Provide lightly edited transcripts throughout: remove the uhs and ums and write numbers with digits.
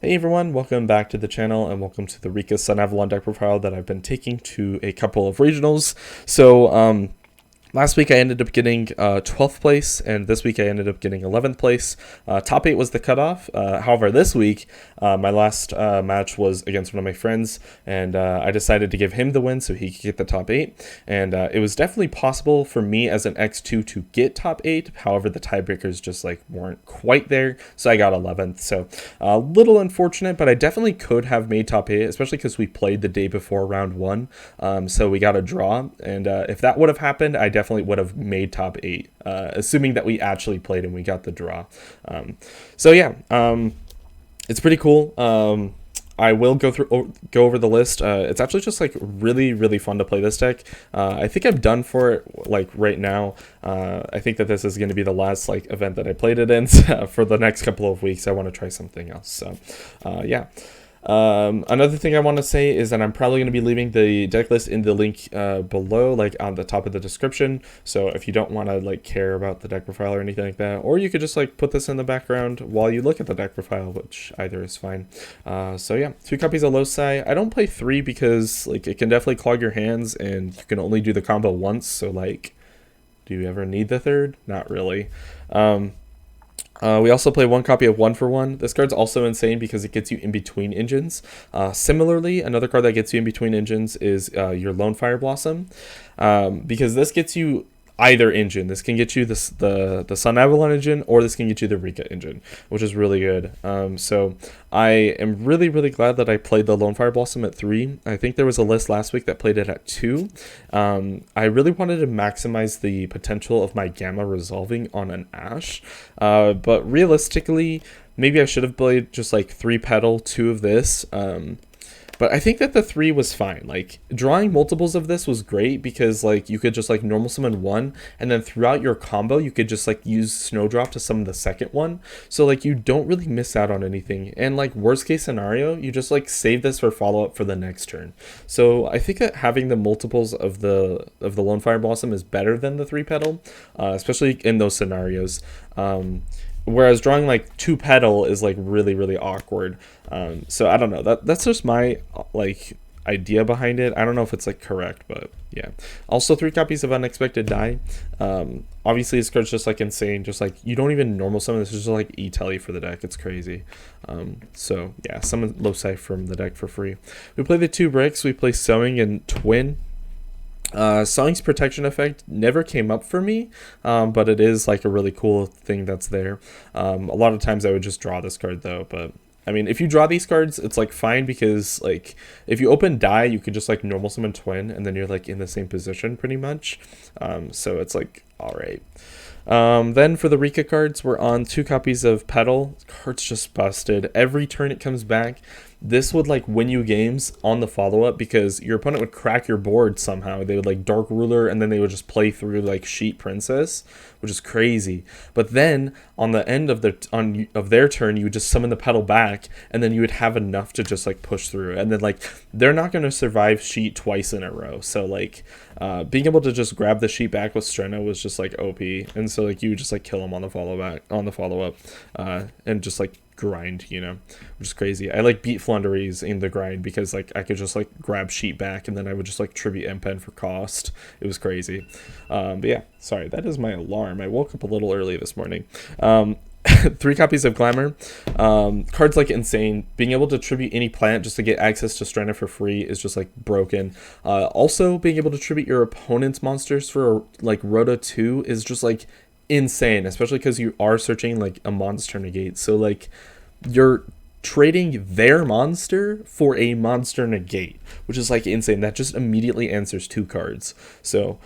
Hey everyone, welcome back to the channel and welcome to the Rikka Sunavalon deck profile that I've been taking to a couple of regionals. Last week I ended up getting 12th place, and this week I ended up getting 11th place. Top 8 was the cutoff. However, this week, my last match was against one of my friends, and I decided to give him the win so he could get the top 8. And it was definitely possible for me as an X2 to get top 8. However, the tiebreakers just weren't quite there, so I got 11th. So a little unfortunate, but I definitely could have made top 8, especially because we played the day before round 1. So we got a draw, and if that would have happened, I definitely would have made top 8, assuming that we actually played and we got the draw. It's pretty cool. I will go over the list. It's actually just really fun to play this deck. I think I'm done for it right now. I think that this is going to be the last event that I played it in. For the next couple of weeks I want to try something else. So yeah. Another thing I want to say is that I'm probably going to be leaving the deck list in the link below, on the top of the description. So if you don't want to care about the deck profile or anything like that, or you could just put this in the background while you look at the deck profile, which either is fine. So yeah, 2 copies of Loci. I don't play 3 because it can definitely clog your hands and you can only do the combo once. So do you ever need the third? Not really. We also play 1 copy of 1 for 1. This card's also insane because it gets you in between engines. Similarly, another card that gets you in between engines is your Lone Fire Blossom, because this gets you either engine. This can get you the Sunavalon engine, or this can get you the Rikka engine, which is really good. So I am really glad that I played the Lone Fire Blossom at 3. I think there was a list last week that played it at 2. I really wanted to maximize the potential of my Gamma resolving on an Ash, but realistically, maybe I should have played just 3 petal, 2 of this. But I think that the 3 was fine. Drawing multiples of this was great because you could just normal summon 1, and then throughout your combo you could just use Snowdrop to summon the second one. So you don't really miss out on anything. And worst case scenario, you just save this for follow up for the next turn. So I think that having the multiples of the Lone Fire Blossom is better than the 3 petal, especially in those scenarios. Whereas drawing 2 petal is really awkward. So I don't know, that's just my idea behind it. I don't know if it's correct, but yeah. Also 3 copies of Unexpected Die. Obviously this card's just insane. Just you don't even normal summon this. Is just e-telly for the deck. It's crazy. So yeah, summon Loci from the deck for free. We play the 2 bricks. We play Sowing and Twin. Sowing's protection effect never came up for me, but it is a really cool thing that's there. A lot of times I would just draw this card though, but I mean, if you draw these cards, it's fine because if you open Die, you could just normal summon Twin, and then you're in the same position pretty much. So it's all right. Then for the Rikka cards, we're on 2 copies of Petal. Card's just busted. Every turn it comes back. This would win you games on the follow-up because your opponent would crack your board somehow. They would Dark Ruler, and then they would just play through Sheet Princess, which is crazy. But then on the end of their turn, you would just summon the Petal back, and then you would have enough to just push through. And then they're not going to survive Sheet twice in a row. So being able to just grab the Sheet back with Strenna was just OP. And so you would just kill them on the follow-up, and just grind, which is crazy. I beat Flunderies in the grind because I could just grab Sheet back, and then I would just tribute Empen for cost. It was crazy. But yeah, sorry, that is my alarm. I woke up a little early this morning. 3 copies of Glamour. Cards insane. Being able to tribute any plant just to get access to Strenna for free is just broken. Also being able to tribute your opponent's monsters for Rhoda 2 is just insane, especially because you are searching a monster negate. So you're trading their monster for a monster negate, which is insane. That just immediately answers 2 cards. So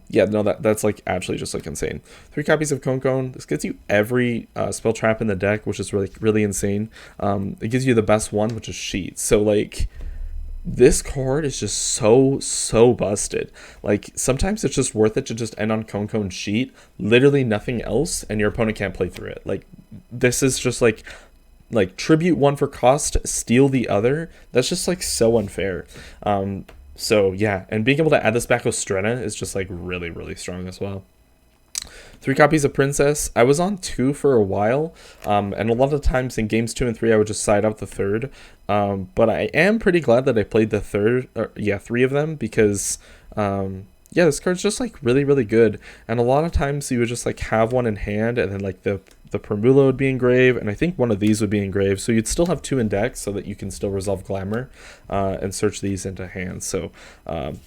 yeah, no, that's actually just insane. 3 copies of Cone. This gets you every spell trap in the deck, which is really insane. It gives you the best one, which is Sheet. So this card is just so busted. Sometimes it's just worth it to just end on Cone Sheet, literally nothing else, and your opponent can't play through it. This is just tribute 1 for cost, steal the other. That's just so unfair. So yeah, and being able to add this back with Strenna is just really strong as well. 3 copies of Princess. I was on 2 for a while, and a lot of times in games 2 and 3, I would just side out the third. But I am pretty glad that I played the third, or, yeah, 3 of them, because yeah, this card's just like really, really good. And a lot of times you would just like have one in hand, and then like the Primula would be engraved, and I think one of these would be engraved. So you'd still have 2 in deck so that you can still resolve Glamour and search these into hand. So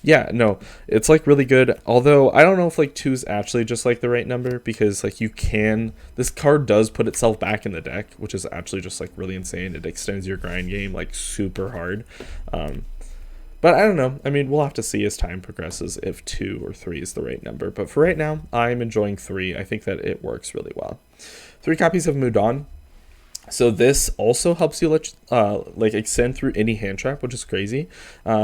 yeah, no, it's like really good. Although I don't know if like 2 is actually just like the right number, because like this card does put itself back in the deck, which is actually just like really insane. It extends your grind game like super hard. But I don't know. I mean, we'll have to see as time progresses if 2 or 3 is the right number. But for right now, I'm enjoying 3. I think that it works really well. 3 copies of Mudan. So this also helps you like extend through any hand trap, which is crazy,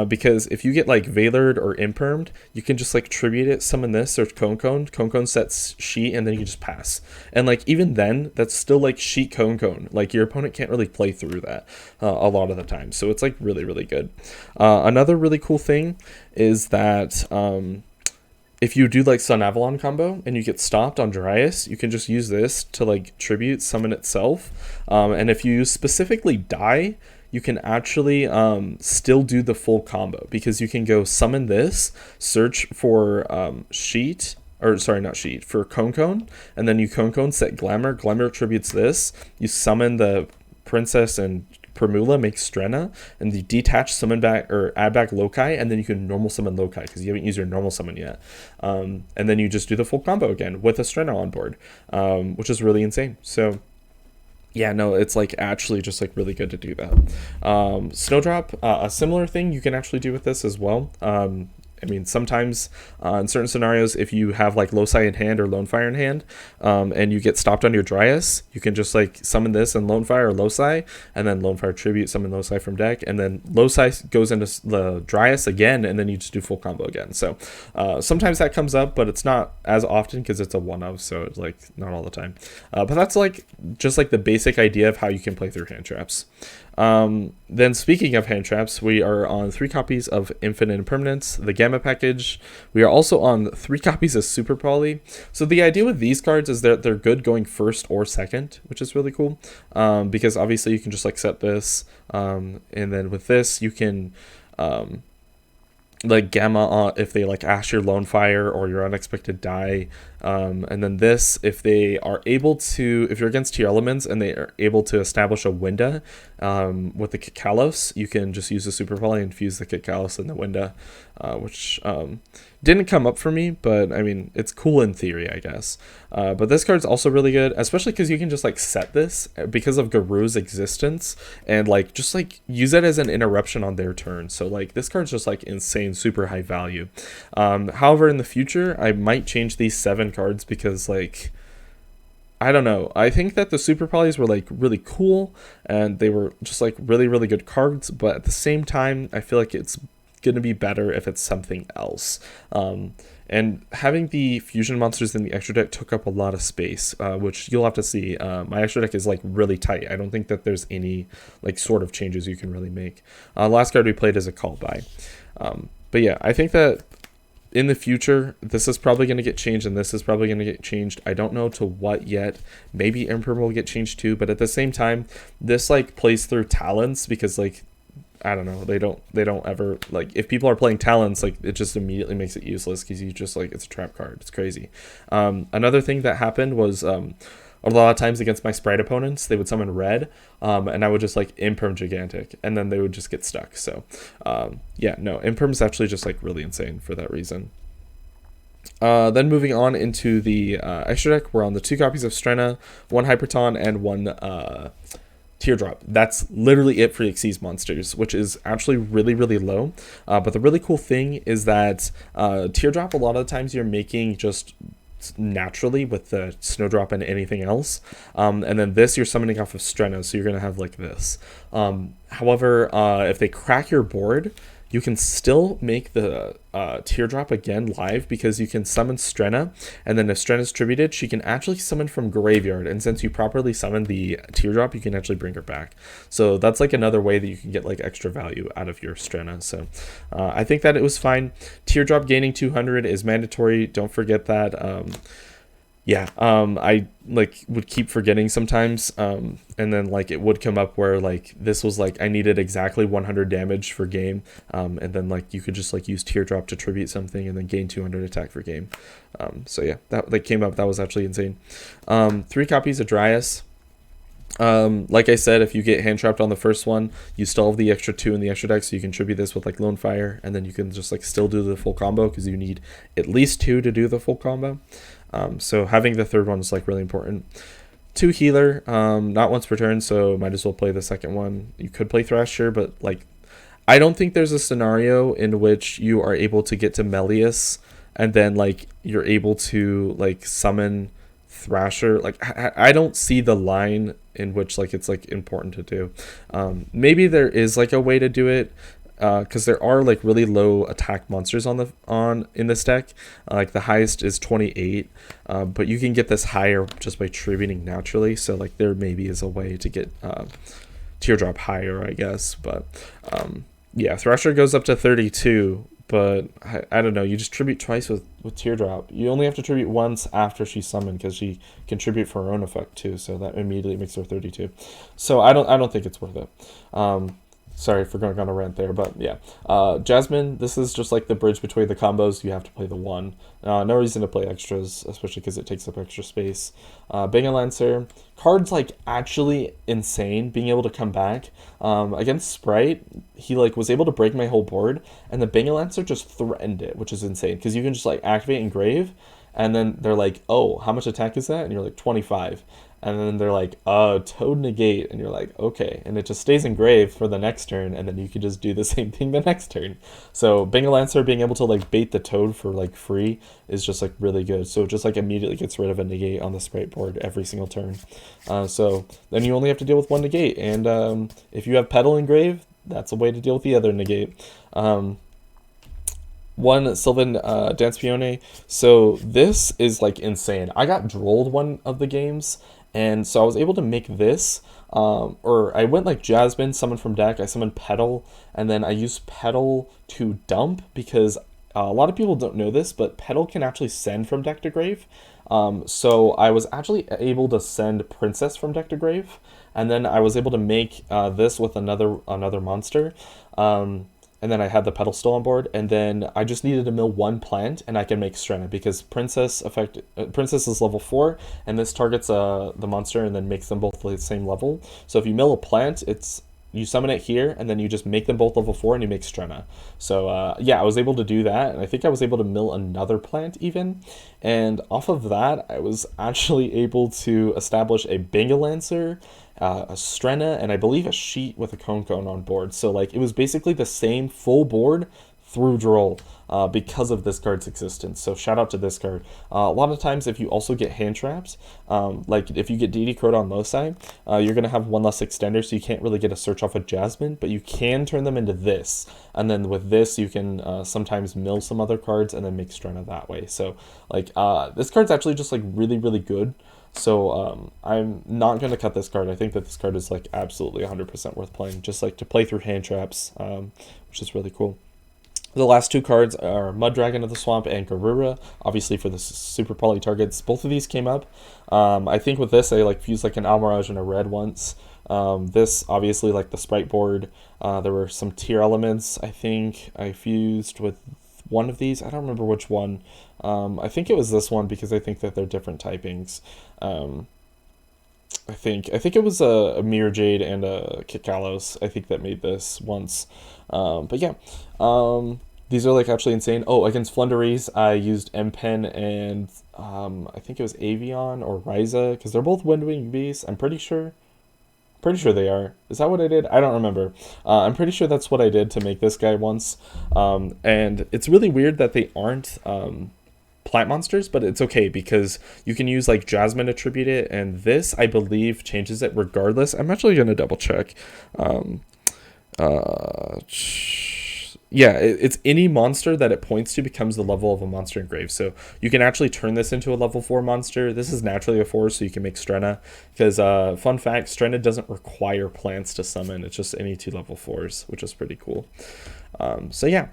because if you get like Veilered or Impermed, you can just like tribute it, summon this, or Cone. Cone sets Sheet, and then you can just pass. And like even then, that's still like Sheet Cone. Like your opponent can't really play through that a lot of the time. So it's like really, really good. Another really cool thing is that if you do like Sunavalon combo and you get stopped on Dryas, you can just use this to like tribute summon itself. And if you specifically die, you can actually still do the full combo, because you can go summon this, search for Sheet, or sorry, not Sheet, for Cone, and then you Cone set Glamour. Glamour tributes this. You summon the Princess and Primula, make Strenna, and the detach summon back or add back Loci, and then you can normal summon Loci because you haven't used your normal summon yet. And then you just do the full combo again with a Strenna on board, which is really insane. So yeah, no, it's like actually just like really good to do that. Snowdrop, a similar thing you can actually do with this as well. I mean, sometimes in certain scenarios, if you have like Loci in hand or Lone Fire in hand, and you get stopped on your Dryas, you can just like summon this and Lone Fire or Loci, and then Lone Fire tribute, summon Loci from deck, and then Loci goes into the Dryas again, and then you just do full combo again. So sometimes that comes up, but it's not as often because it's a one of, so it's like not all the time. But that's like just like the basic idea of how you can play through hand traps. Then speaking of hand traps, we are on 3 copies of Infinite Impermanence, the Gamma package. We are also on 3 copies of Super Poly. So the idea with these cards is that they're good going first or second, which is really cool, because obviously you can just like set this, and then with this you can like Gamma if they like Ash your Lone Fire or your Unexpected Die, and then this if they are able to, if you're against tier elements and they are able to establish a Winda with the Kikalos, you can just use the Super Poly and fuse the Kikalos in the Winda, which didn't come up for me, but I mean it's cool in theory, I guess. But this card's also really good, especially because you can just like set this because of Garu's existence and like just like use it as an interruption on their turn. So like this card's just like insane, super high value. However, in the future I might change these 7 cards because like I don't know, I think that the Super Polys were like really cool and they were just like really, really good cards, but at the same time I feel like it's going to be better if it's something else. And having the fusion monsters in the extra deck took up a lot of space, which you'll have to see. My extra deck is like really tight. I don't think that there's any like sort of changes you can really make. Last card we played is a call by. But yeah, I think that in the future, this is probably going to get changed, and this is probably going to get changed. I don't know to what yet. Maybe Emperor will get changed too, but at the same time, this like plays through talents, because like I don't know, they don't ever like, if people are playing talents, like it just immediately makes it useless because you just like, it's a trap card. It's crazy. Another thing that happened was a lot of times against my Sprite opponents, they would summon red, and I would just like Imperm Gigantic, and then they would just get stuck. So yeah, no, Imperm is actually just like really insane for that reason. Then moving on into the extra deck, we're on the 2 copies of Strenna, 1 Hyperton, and 1 Teardrop. That's literally it for Xyz monsters, which is actually really, really low. But the really cool thing is that Teardrop, a lot of the times you're making just naturally with the Snowdrop and anything else, and then this you're summoning off of Strenna, so you're gonna have like this. However, if they crack your board, you can still make the Teardrop again live, because you can summon Strenna, and then if Strenna's tributed, she can actually summon from graveyard, and since you properly summon the Teardrop, you can actually bring her back. So that's like another way that you can get like extra value out of your Strenna. So I think that it was fine. Teardrop gaining 200 is mandatory, don't forget that. Yeah, I like would keep forgetting sometimes, and then like it would come up where like this was like I needed exactly 100 damage for game, and then like you could just like use teardrop to tribute something and then gain 200 attack for game. So yeah, that came up. That was actually insane. 3 copies of Dryas. Like I said, if you get hand trapped on the first one, you still have the extra 2 in the extra deck, so you can tribute this with like Lone Fire, and then you can just like still do the full combo because you need at least 2 to do the full combo. So having the third one is like really important. 2 healer, not once per turn, so might as well play the second one. You could play Thrasher, but like I don't think there's a scenario in which you are able to get to Melius and then like you're able to like summon Thrasher. Like I don't see the line in which like it's like important to do. Maybe there is like a way to do it because there are like really low attack monsters on in this deck. Like the highest is 28, but you can get this higher just by tributing naturally. So like there maybe is a way to get teardrop higher, I guess. But yeah, Thrasher goes up to 32. But I don't know. You just tribute twice with teardrop. You only have to tribute once after she's summoned because she can tribute for her own effect too. So that immediately makes her 32. So I don't think it's worth it. Sorry for going on a rant there, but yeah. Jasmine, this is just like the bridge between the combos. You have to play the one. No reason to play extras, especially because it takes up extra space. Bang and Lancer, card's like actually insane. Being able to come back against Sprite, he like was able to break my whole board, and the Bang and Lancer just threatened it, which is insane because you can just like activate Engrave, and then they're like, oh, how much attack is that? And you're like 25. And then they're like, Toad negate. And you're like, okay. And it just stays engraved for the next turn. And then you can just do the same thing the next turn. So Bang and Lancer being able to like bait the Toad for like free is just like really good. So it just like immediately gets rid of a negate on the Sprite board every single turn. So then you only have to deal with one negate. And if you have Petal engraved, that's a way to deal with the other negate. One Sylvan Dance Peony. So this is like insane. I got drolled one of the games, and so I was able to make this. Or I went like Jasmine, summoned from deck. I summoned Petal, and then I used Petal to dump because a lot of people don't know this, but Petal can actually send from deck to grave. So I was actually able to send Princess from deck to grave, and then I was able to make this with another monster. And then I had the Petal still on board, and then I just needed to mill one plant, and I can make Strenna because Princess is level 4, and this targets the monster and then makes them both the same level. So if you mill a plant, you summon it here, and then you just make them both level 4, and you make Strenna. So yeah, I was able to do that, and I think I was able to mill another plant even. And off of that, I was actually able to establish a Bangalancer, a Strenna, and I believe a Sheet with a Cone on board. So like it was basically the same full board through Droll because of this card's existence. So shout out to this card. A lot of times if you also get hand traps, like if you get DD Crowed on Loci, you're going to have one less extender, so you can't really get a search off of Jasmine, but you can turn them into this. And then with this, you can sometimes mill some other cards and then make Strenna that way. So like this card's actually just like really, really good. So I'm not going to cut this card. I think that this card is like absolutely 100% worth playing, just like to play through hand traps, which is really cool. The last 2 cards are Mud Dragon of the Swamp and Garura, obviously for the super poly targets. Both of these came up. I think with this, I like fused like an Almirage and a red once. This obviously like the Sprite board. There were some tier elements. I think I fused with one of these. I don't remember which one. I think it was this one because I think that they're different typings. I think it was a Mirror Jade and a Kikalos, I think, that made this once. But yeah, these are like actually insane. Oh, against Flunderies, I used M-Pen and I think it was Avion or Ryza, because they're both Windwing Beasts. I'm pretty sure. Pretty sure they are. Is that what I did? I don't remember. I'm pretty sure that's what I did to make this guy once. And it's really weird that they aren't plant monsters, but it's okay because you can use like Jasmine to tribute it, and this I believe changes it regardless. I'm actually gonna double check. Yeah, it's any monster that it points to becomes the level of a monster engraved. So you can actually turn this into a level 4 monster. This is naturally a 4, so you can make Strenna. Because, fun fact, Strenna doesn't require plants to summon. It's just any 2 level 4s, which is pretty cool. So yeah.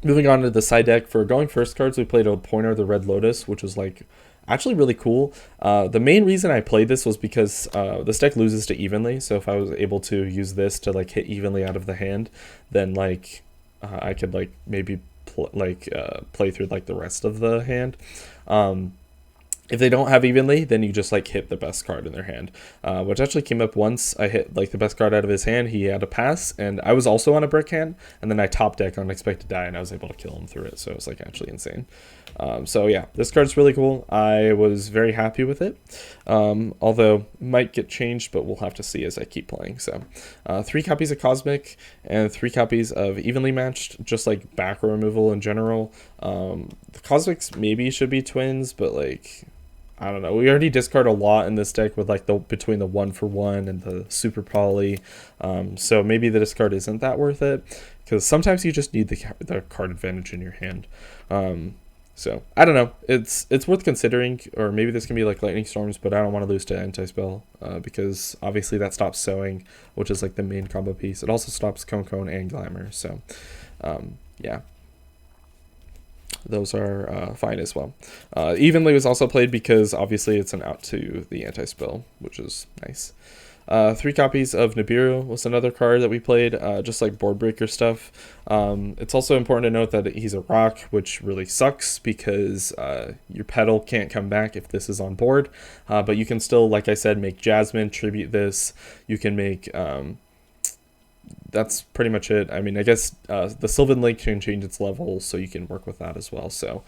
Moving on to the side deck, for going first cards, we played a Pointer, the Red Lotus, which was like actually really cool. The main reason I played this was because this deck loses to evenly, so if I was able to use this to like hit evenly out of the hand, then like I could like maybe play through like the rest of the hand. Um, if they don't have evenly, then you just like hit the best card in their hand, which actually came up once. I hit like the best card out of his hand. He had a pass, and I was also on a brick hand, and then I top deck Unexpected Die, and I was able to kill him through it. So it was like actually insane. So yeah, this card's really cool. I was very happy with it, although it might get changed, but we'll have to see as I keep playing. So 3 copies of Cosmic and 3 copies of Evenly Matched, just like back row removal in general. The Cosmics maybe should be twins, but like I don't know. We already discard a lot in this deck with like the between the 1-for-1 and the super poly, so maybe the discard isn't that worth it because sometimes you just need the card advantage in your hand. So I don't know. It's worth considering, or maybe this can be like Lightning Storms, but I don't want to lose to Anti-Spell because obviously that stops Sowing, which is like the main combo piece. It also stops Cone and Glamour. So yeah. Those are fine as well. Evenly was also played because obviously it's an out to the anti-spell, which is nice. 3 copies of Nibiru was another card that we played, just like board breaker stuff. It's also important to note that he's a rock, which really sucks because your pedal can't come back if this is on board. But you can still, like I said, make Jasmine, tribute this. You can make... that's pretty much it. I mean, I guess the Sylvan Lake can change its level, so you can work with that as well. So,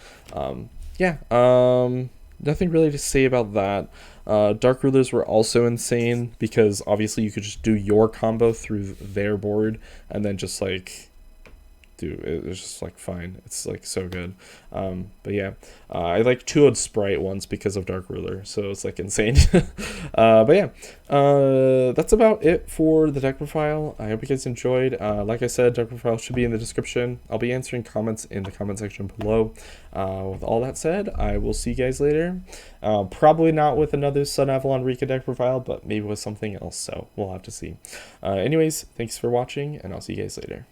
yeah, nothing really to say about that. Dark Rulers were also insane because obviously you could just do your combo through their board and then just like it was just like fine. It's like so good. But yeah, I like 2-0'd Sprite once because of Dark Ruler, so it's like insane. But yeah, that's about it for the deck profile. I hope you guys enjoyed. Like I said, deck profile should be in the description. I'll be answering comments in the comment section below. With all that said, I will see you guys later. Probably not with another Sunavalon Rikka deck profile, but maybe with something else, so we'll have to see. Anyways, thanks for watching, and I'll see you guys later.